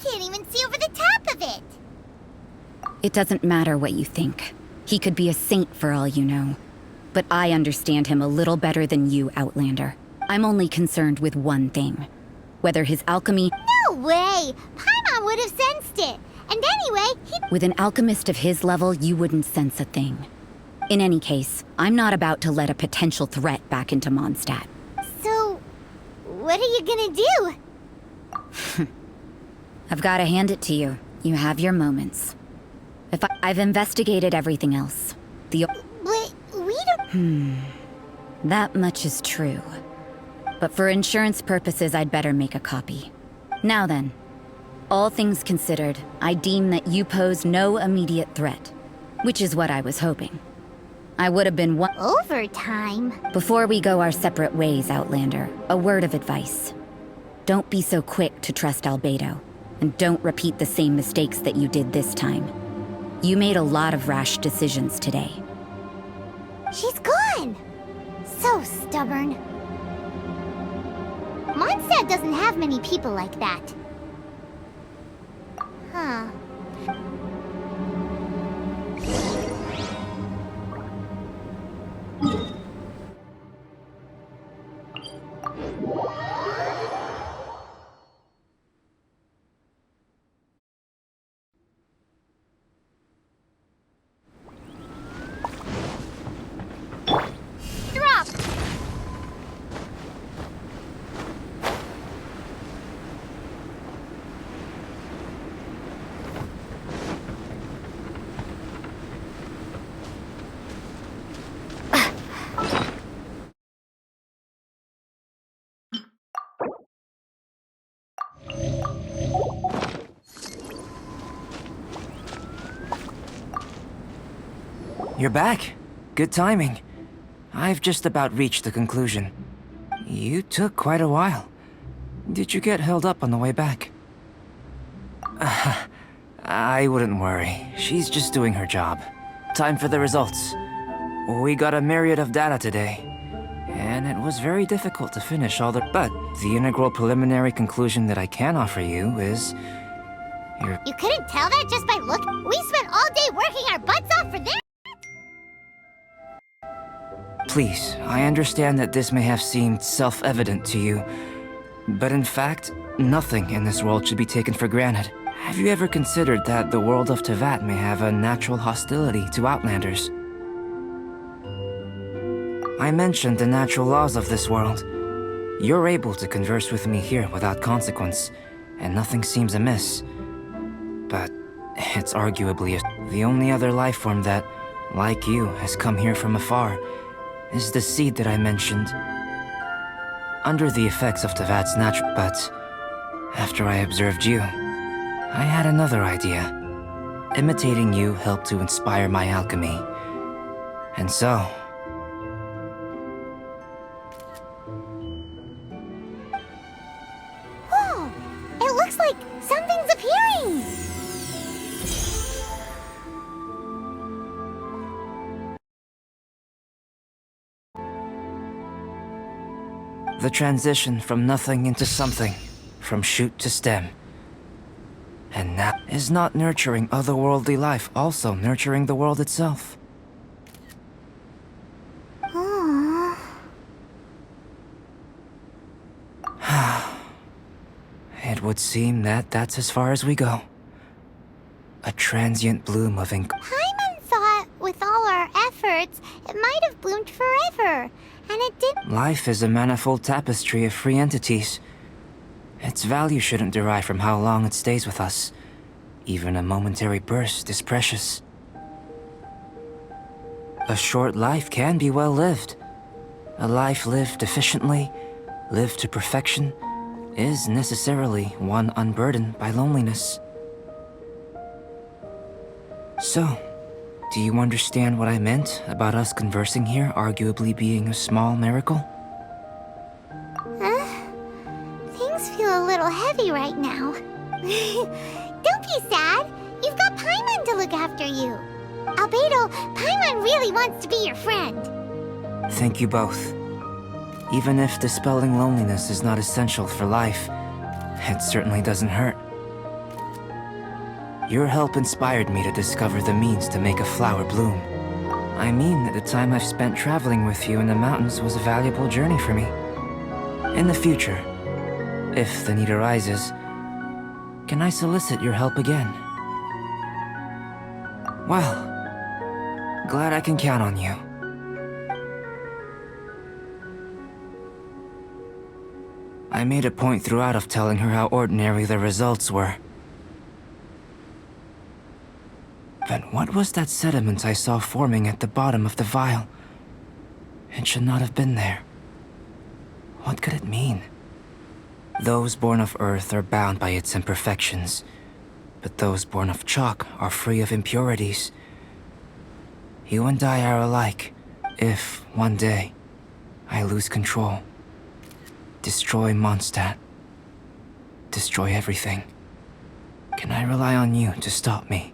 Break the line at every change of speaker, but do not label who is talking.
can't even see over the top of it!
It doesn't matter what you think. He could be a saint for all you know. But I understand him a little better than you, Outlander. I'm only concerned with one thing. Whether his alchemy—
No way! Paimon would have sensed it! And anyway, he—
With an alchemist of his level, you wouldn't sense a thing. In any case, I'm not about to let a potential threat back into Mondstadt.
So, what are you gonna do?
I've gotta hand it to you. You have your moments. I've investigated everything else.
But we don't—
That much is true. But for insurance purposes, I'd better make a copy. Now then, all things considered, I deem that you pose no immediate threat. Which is what I was hoping. I would have been one—
Overtime?
Before we go our separate ways, Outlander, a word of advice. Don't be so quick to trust Albedo, and don't repeat the same mistakes that you did this time. You made a lot of rash decisions today.
She's gone! So stubborn. Mondstadt doesn't have many people like that. Huh. Drop!
You're back. Good timing. I've just about reached the conclusion. You took quite a while. Did you get held up on the way back? I wouldn't worry. She's just doing her job. Time for the results. We got a myriad of data today, and it was very difficult to finish all the— But the integral preliminary conclusion that I can offer you is—
You couldn't tell that just by look? We spent all day working our butts off for that!
Please, I understand that this may have seemed self-evident to you, but in fact, nothing in this world should be taken for granted. Have you ever considered that the world of Teyvat may have a natural hostility to Outlanders? I mentioned the natural laws of this world. You're able to converse with me here without consequence, and nothing seems amiss. But it's arguably the only other life form that, like you, has come here from afar is the seed that I mentioned. Under the effects of Teyvat's natural— But after I observed you, I had another idea. Imitating you helped to inspire my alchemy. And so—
Whoa! It looks like something's appearing!
the transition from nothing into something, from shoot to stem. And that is not nurturing otherworldly life, also nurturing the world itself.
Aww.
It would seem that that's as far as we go. A transient bloom of
Paimon thought, with all our efforts, it might have bloomed forever. And it didn't.
Life is a manifold tapestry of free entities. Its value shouldn't derive from how long it stays with us. Even a momentary burst is precious. A short life can be well lived. A life lived efficiently, lived to perfection, is necessarily one unburdened by loneliness. So, do you understand what I meant about us conversing here arguably being a small miracle?
Things feel a little heavy right now. Don't be sad. You've got Paimon to look after you. Albedo, Paimon really wants to be your friend.
Thank you both. Even if dispelling loneliness is not essential for life, it certainly doesn't hurt. Your help inspired me to discover the means to make a flower bloom. I mean that the time I've spent traveling with you in the mountains was a valuable journey for me. In the future, if the need arises, can I solicit your help again? Well, glad I can count on you. I made a point throughout of telling her how ordinary the results were. But what was that sediment I saw forming at the bottom of the vial? It should not have been there. What could it mean? Those born of Earth are bound by its imperfections, but those born of chalk are free of impurities. You and I are alike, if, one day, I lose control. Destroy Mondstadt. Destroy everything. Can I rely on you to stop me?